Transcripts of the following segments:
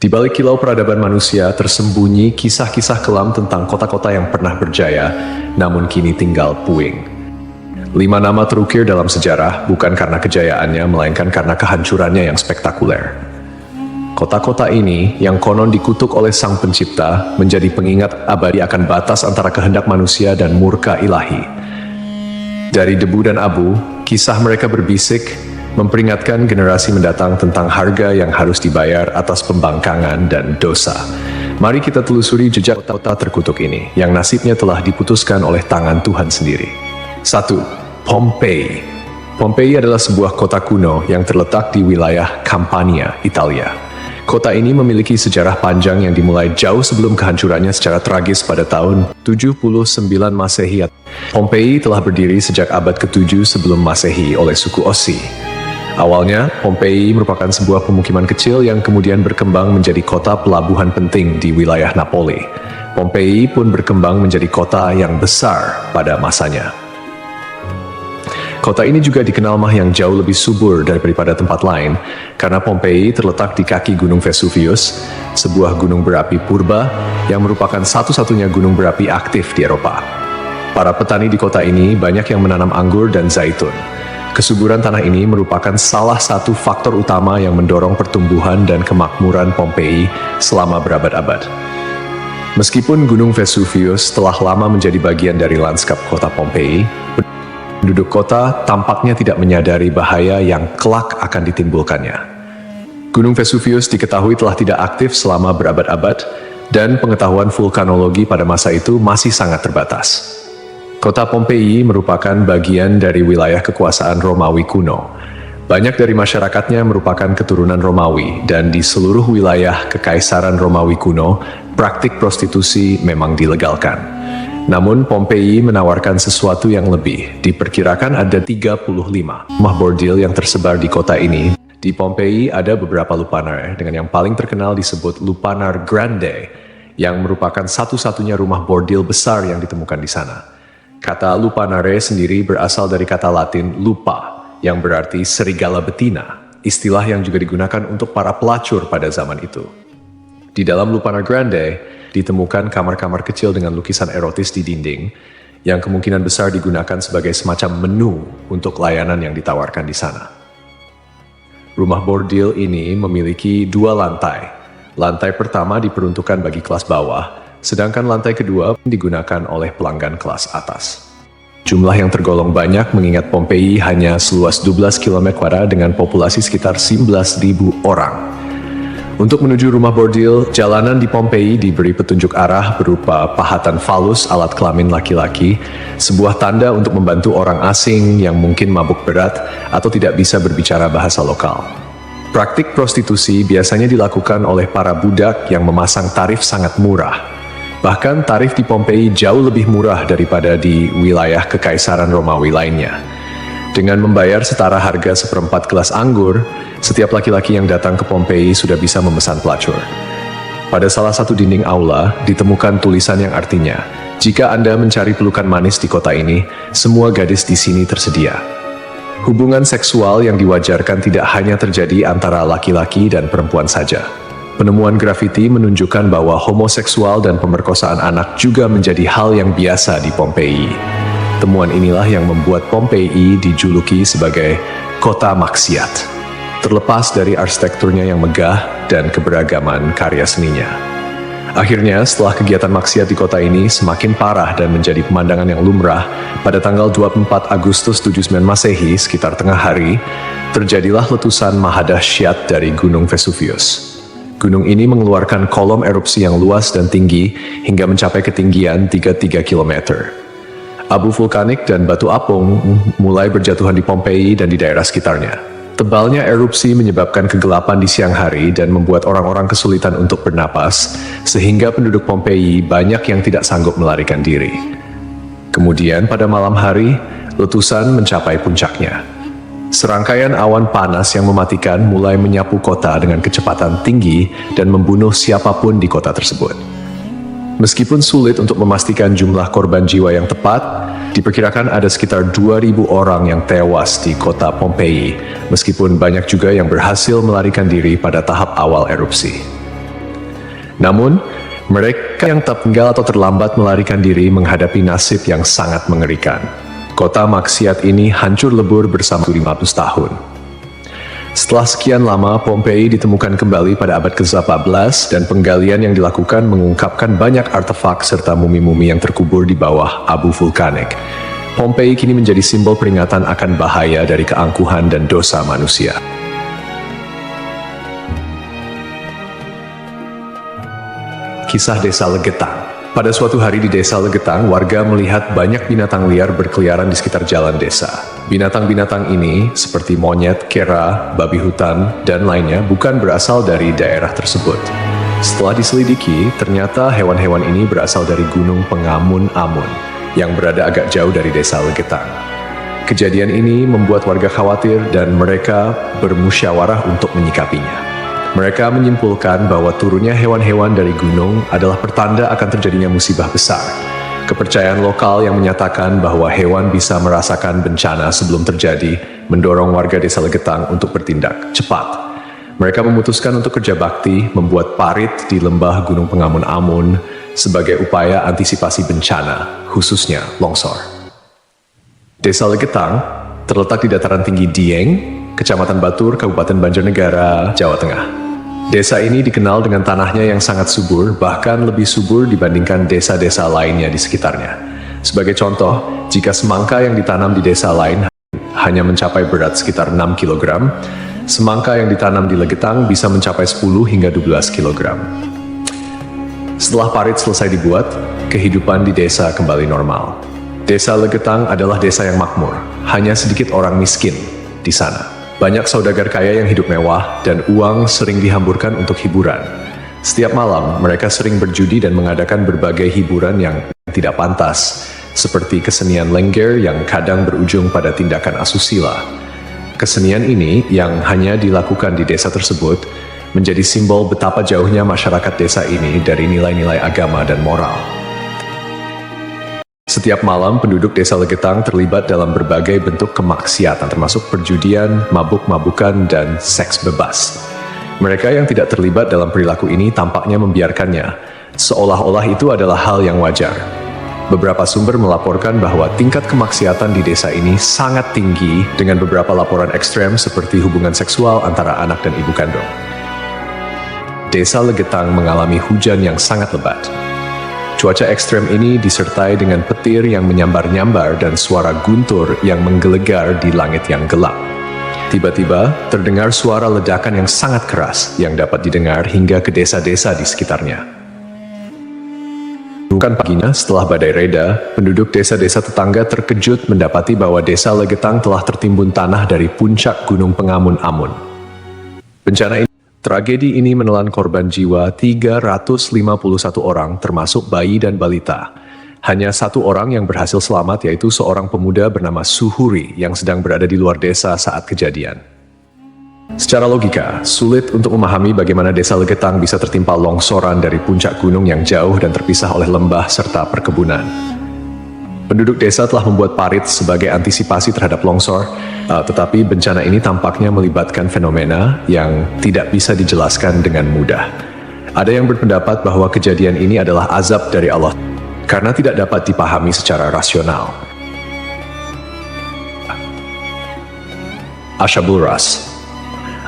Di balik kilau peradaban manusia tersembunyi kisah-kisah kelam tentang kota-kota yang pernah berjaya, namun kini tinggal puing. 5 nama terukir dalam sejarah bukan karena kejayaannya, melainkan karena kehancurannya yang spektakuler. Kota-kota ini, yang konon dikutuk oleh Sang Pencipta, menjadi pengingat abadi akan batas antara kehendak manusia dan murka ilahi. Dari debu dan abu, kisah mereka berbisik, memperingatkan generasi mendatang tentang harga yang harus dibayar atas pembangkangan dan dosa. Mari kita telusuri jejak kota terkutuk ini, yang nasibnya telah diputuskan oleh tangan Tuhan sendiri. 1. Pompei. Pompei adalah sebuah kota kuno yang terletak di wilayah Campania, Italia. Kota ini memiliki sejarah panjang yang dimulai jauh sebelum kehancurannya secara tragis pada tahun 79 Masehi. Pompei telah berdiri sejak abad ke-7 sebelum Masehi oleh suku Ossi. Awalnya, Pompei merupakan sebuah pemukiman kecil yang kemudian berkembang menjadi kota pelabuhan penting di wilayah Napoli. Pompei pun berkembang menjadi kota yang besar pada masanya. Kota ini juga dikenal yang jauh lebih subur daripada tempat lain, karena Pompei terletak di kaki Gunung Vesuvius, sebuah gunung berapi purba yang merupakan satu-satunya gunung berapi aktif di Eropa. Para petani di kota ini banyak yang menanam anggur dan zaitun. Kesuburan tanah ini merupakan salah satu faktor utama yang mendorong pertumbuhan dan kemakmuran Pompei selama berabad-abad. Meskipun Gunung Vesuvius telah lama menjadi bagian dari lanskap kota Pompei, penduduk kota tampaknya tidak menyadari bahaya yang kelak akan ditimbulkannya. Gunung Vesuvius diketahui telah tidak aktif selama berabad-abad, dan pengetahuan vulkanologi pada masa itu masih sangat terbatas. Kota Pompei merupakan bagian dari wilayah kekuasaan Romawi kuno. Banyak dari masyarakatnya merupakan keturunan Romawi, dan di seluruh wilayah Kekaisaran Romawi kuno, praktik prostitusi memang dilegalkan. Namun Pompei menawarkan sesuatu yang lebih. Diperkirakan ada 35 rumah bordil yang tersebar di kota ini. Di Pompei ada beberapa lupanar, dengan yang paling terkenal disebut Lupanar Grande, yang merupakan satu-satunya rumah bordil besar yang ditemukan di sana. Kata lupanare sendiri berasal dari kata Latin lupa, yang berarti serigala betina, istilah yang juga digunakan untuk para pelacur pada zaman itu. Di dalam Lupanar Grande, ditemukan kamar-kamar kecil dengan lukisan erotis di dinding, yang kemungkinan besar digunakan sebagai semacam menu untuk layanan yang ditawarkan di sana. Rumah bordil ini memiliki 2 lantai. Lantai pertama diperuntukkan bagi kelas bawah, sedangkan lantai kedua digunakan oleh pelanggan kelas atas. Jumlah yang tergolong banyak mengingat Pompei hanya seluas 12 km² dengan populasi sekitar 11.000 orang. Untuk menuju rumah bordil, jalanan di Pompei diberi petunjuk arah berupa pahatan falus alat kelamin laki-laki, sebuah tanda untuk membantu orang asing yang mungkin mabuk berat atau tidak bisa berbicara bahasa lokal. Praktik prostitusi biasanya dilakukan oleh para budak yang memasang tarif sangat murah. Bahkan tarif di Pompei jauh lebih murah daripada di wilayah Kekaisaran Romawi lainnya. Dengan membayar setara harga seperempat gelas anggur, setiap laki-laki yang datang ke Pompei sudah bisa memesan pelacur. Pada salah satu dinding aula, ditemukan tulisan yang artinya, "Jika Anda mencari pelukan manis di kota ini, semua gadis di sini tersedia." Hubungan seksual yang diwajarkan tidak hanya terjadi antara laki-laki dan perempuan saja. Penemuan grafiti menunjukkan bahwa homoseksual dan pemerkosaan anak juga menjadi hal yang biasa di Pompei. Temuan inilah yang membuat Pompei dijuluki sebagai kota maksiat, terlepas dari arsitekturnya yang megah dan keberagaman karya seninya. Akhirnya, setelah kegiatan maksiat di kota ini semakin parah dan menjadi pemandangan yang lumrah, pada tanggal 24 Agustus 79 Masehi, sekitar tengah hari, terjadilah letusan mahadahsyat dari Gunung Vesuvius. Gunung ini mengeluarkan kolom erupsi yang luas dan tinggi hingga mencapai ketinggian 33 km. Abu vulkanik dan batu apung mulai berjatuhan di Pompei dan di daerah sekitarnya. Tebalnya erupsi menyebabkan kegelapan di siang hari dan membuat orang-orang kesulitan untuk bernapas, sehingga penduduk Pompei banyak yang tidak sanggup melarikan diri. Kemudian pada malam hari, letusan mencapai puncaknya. Serangkaian awan panas yang mematikan mulai menyapu kota dengan kecepatan tinggi dan membunuh siapapun di kota tersebut. Meskipun sulit untuk memastikan jumlah korban jiwa yang tepat, diperkirakan ada sekitar 2.000 orang yang tewas di kota Pompei, meskipun banyak juga yang berhasil melarikan diri pada tahap awal erupsi. Namun, mereka yang tertinggal atau terlambat melarikan diri menghadapi nasib yang sangat mengerikan. Kota maksiat ini hancur lebur bersama 500 tahun. Setelah sekian lama, Pompei ditemukan kembali pada abad ke-14 dan penggalian yang dilakukan mengungkapkan banyak artefak serta mumi-mumi yang terkubur di bawah abu vulkanik. Pompei kini menjadi simbol peringatan akan bahaya dari keangkuhan dan dosa manusia. Kisah Desa Legetang. Pada suatu hari di Desa Legetang, warga melihat banyak binatang liar berkeliaran di sekitar jalan desa. Binatang-binatang ini, seperti monyet, kera, babi hutan, dan lainnya, bukan berasal dari daerah tersebut. Setelah diselidiki, ternyata hewan-hewan ini berasal dari Gunung Pengamun-Amun, yang berada agak jauh dari Desa Legetang. Kejadian ini membuat warga khawatir dan mereka bermusyawarah untuk menyikapinya. Mereka menyimpulkan bahwa turunnya hewan-hewan dari gunung adalah pertanda akan terjadinya musibah besar. Kepercayaan lokal yang menyatakan bahwa hewan bisa merasakan bencana sebelum terjadi mendorong warga Desa Legetang untuk bertindak cepat. Mereka memutuskan untuk kerja bakti membuat parit di lembah Gunung Pengamun-Amun sebagai upaya antisipasi bencana, khususnya longsor. Desa Legetang terletak di dataran tinggi Dieng, Kecamatan Batur, Kabupaten Banjarnegara, Jawa Tengah. Desa ini dikenal dengan tanahnya yang sangat subur, bahkan lebih subur dibandingkan desa-desa lainnya di sekitarnya. Sebagai contoh, jika semangka yang ditanam di desa lain hanya mencapai berat sekitar 6 kg, semangka yang ditanam di Legetang bisa mencapai 10 hingga 12 kg. Setelah parit selesai dibuat, kehidupan di desa kembali normal. Desa Legetang adalah desa yang makmur, hanya sedikit orang miskin di sana. Banyak saudagar kaya yang hidup mewah dan uang sering dihamburkan untuk hiburan. Setiap malam, mereka sering berjudi dan mengadakan berbagai hiburan yang tidak pantas, seperti kesenian lengger yang kadang berujung pada tindakan asusila. Kesenian ini yang hanya dilakukan di desa tersebut menjadi simbol betapa jauhnya masyarakat desa ini dari nilai-nilai agama dan moral. Setiap malam, penduduk Desa Legetang terlibat dalam berbagai bentuk kemaksiatan, termasuk perjudian, mabuk-mabukan, dan seks bebas. Mereka yang tidak terlibat dalam perilaku ini tampaknya membiarkannya, seolah-olah itu adalah hal yang wajar. Beberapa sumber melaporkan bahwa tingkat kemaksiatan di desa ini sangat tinggi, dengan beberapa laporan ekstrem seperti hubungan seksual antara anak dan ibu kandung. Desa Legetang mengalami hujan yang sangat lebat. Cuaca ekstrem ini disertai dengan petir yang menyambar-nyambar dan suara guntur yang menggelegar di langit yang gelap. Tiba-tiba, terdengar suara ledakan yang sangat keras yang dapat didengar hingga ke desa-desa di sekitarnya. Bukan paginya, setelah badai reda, penduduk desa-desa tetangga terkejut mendapati bahwa Desa Legetang telah tertimbun tanah dari puncak Gunung Pengamun-Amun. Tragedi ini menelan korban jiwa 351 orang, termasuk bayi dan balita. Hanya satu orang yang berhasil selamat, yaitu seorang pemuda bernama Suhuri yang sedang berada di luar desa saat kejadian. Secara logika, sulit untuk memahami bagaimana Desa Legetang bisa tertimpa longsoran dari puncak gunung yang jauh dan terpisah oleh lembah serta perkebunan. Penduduk desa telah membuat parit sebagai antisipasi terhadap longsor, tetapi bencana ini tampaknya melibatkan fenomena yang tidak bisa dijelaskan dengan mudah. Ada yang berpendapat bahwa kejadian ini adalah azab dari Allah, karena tidak dapat dipahami secara rasional. Ashabul Ras.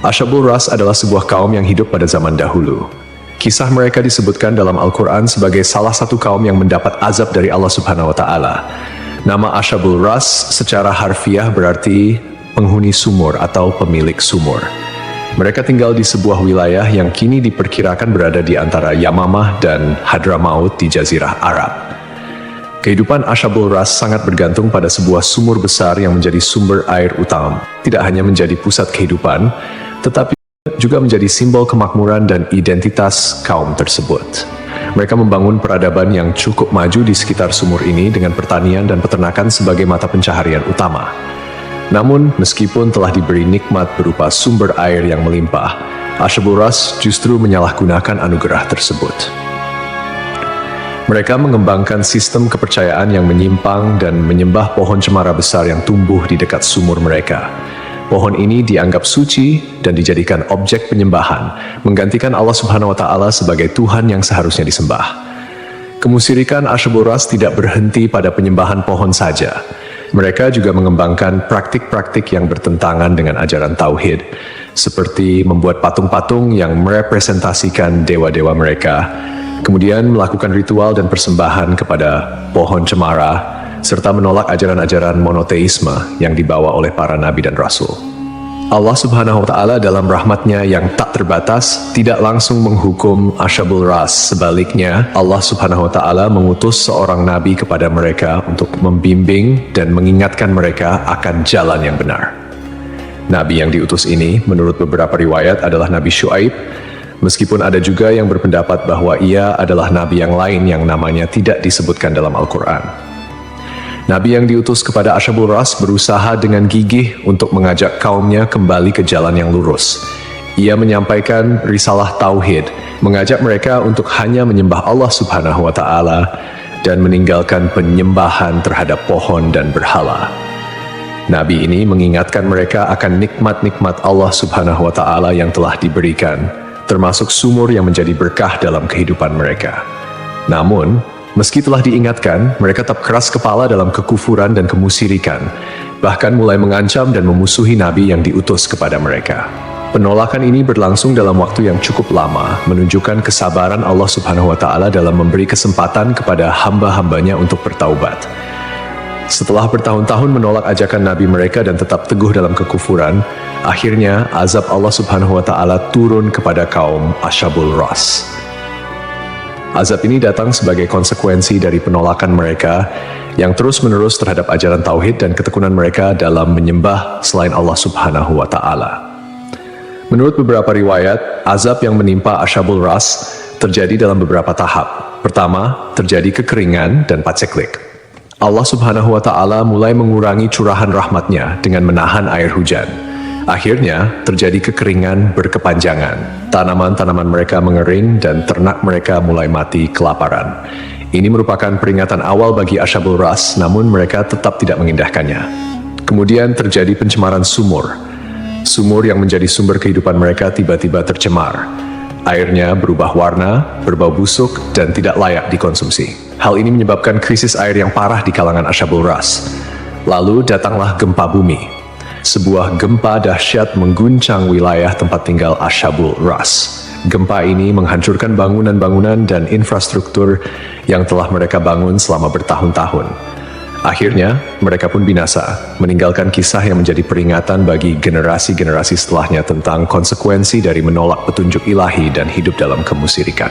Ashabul Ras adalah sebuah kaum yang hidup pada zaman dahulu. Kisah mereka disebutkan dalam Al-Quran sebagai salah satu kaum yang mendapat azab dari Allah Subhanahu wa Ta'ala. Nama Ashabul Ras secara harfiah berarti penghuni sumur atau pemilik sumur. Mereka tinggal di sebuah wilayah yang kini diperkirakan berada di antara Yamamah dan Hadramaut di Jazirah Arab. Kehidupan Ashabul Ras sangat bergantung pada sebuah sumur besar yang menjadi sumber air utama. Tidak hanya menjadi pusat kehidupan, tetapi juga menjadi simbol kemakmuran dan identitas kaum tersebut. Mereka membangun peradaban yang cukup maju di sekitar sumur ini dengan pertanian dan peternakan sebagai mata pencaharian utama. Namun, meskipun telah diberi nikmat berupa sumber air yang melimpah, Ashabul Ras justru menyalahgunakan anugerah tersebut. Mereka mengembangkan sistem kepercayaan yang menyimpang dan menyembah pohon cemara besar yang tumbuh di dekat sumur mereka. Pohon ini dianggap suci dan dijadikan objek penyembahan, menggantikan Allah Subhanahu wa Ta'ala sebagai Tuhan yang seharusnya disembah. Kemusyrikan Asyabul Ras tidak berhenti pada penyembahan pohon saja. Mereka juga mengembangkan praktik-praktik yang bertentangan dengan ajaran Tauhid, seperti membuat patung-patung yang merepresentasikan dewa-dewa mereka, kemudian melakukan ritual dan persembahan kepada pohon cemara, serta menolak ajaran-ajaran monoteisme yang dibawa oleh para nabi dan rasul. Allah Subhanahu wa Ta'ala dalam rahmatnya yang tak terbatas tidak langsung menghukum Asyabul Ras. Sebaliknya, Allah Subhanahu wa Ta'ala mengutus seorang nabi kepada mereka untuk membimbing dan mengingatkan mereka akan jalan yang benar. Nabi yang diutus ini, menurut beberapa riwayat, adalah Nabi Syuaib, meskipun ada juga yang berpendapat bahwa ia adalah nabi yang lain yang namanya tidak disebutkan dalam Al-Quran. Nabi yang diutus kepada Asyabul Ras berusaha dengan gigih untuk mengajak kaumnya kembali ke jalan yang lurus. Ia menyampaikan risalah Tauhid, mengajak mereka untuk hanya menyembah Allah Subhanahu wa Ta'ala dan meninggalkan penyembahan terhadap pohon dan berhala. Nabi ini mengingatkan mereka akan nikmat-nikmat Allah Subhanahu wa Ta'ala yang telah diberikan, termasuk sumur yang menjadi berkah dalam kehidupan mereka. Namun, meski telah diingatkan, mereka tetap keras kepala dalam kekufuran dan kemusyrikan, bahkan mulai mengancam dan memusuhi Nabi yang diutus kepada mereka. Penolakan ini berlangsung dalam waktu yang cukup lama, menunjukkan kesabaran Allah Subhanahu wa Ta'ala dalam memberi kesempatan kepada hamba-hambanya untuk bertaubat. Setelah bertahun-tahun menolak ajakan Nabi mereka dan tetap teguh dalam kekufuran, akhirnya azab Allah Subhanahu wa Ta'ala turun kepada kaum Asyabul Ras. Azab ini datang sebagai konsekuensi dari penolakan mereka yang terus-menerus terhadap ajaran Tauhid dan ketekunan mereka dalam menyembah selain Allah Subhanahu wa Ta'ala. Menurut beberapa riwayat, azab yang menimpa Asyabul Ras terjadi dalam beberapa tahap. Pertama, terjadi kekeringan dan paceklik. Allah Subhanahu wa Ta'ala mulai mengurangi curahan rahmatnya dengan menahan air hujan. Akhirnya, terjadi kekeringan berkepanjangan. Tanaman-tanaman mereka mengering dan ternak mereka mulai mati kelaparan. Ini merupakan peringatan awal bagi Asyabul Ras, namun mereka tetap tidak mengindahkannya. Kemudian terjadi pencemaran sumur. Sumur yang menjadi sumber kehidupan mereka tiba-tiba tercemar. Airnya berubah warna, berbau busuk, dan tidak layak dikonsumsi. Hal ini menyebabkan krisis air yang parah di kalangan Asyabul Ras. Lalu datanglah gempa bumi. Sebuah gempa dahsyat mengguncang wilayah tempat tinggal Asyabul Ras. Gempa ini menghancurkan bangunan-bangunan dan infrastruktur yang telah mereka bangun selama bertahun-tahun. Akhirnya, mereka pun binasa, meninggalkan kisah yang menjadi peringatan bagi generasi-generasi setelahnya tentang konsekuensi dari menolak petunjuk ilahi dan hidup dalam kemusyrikan.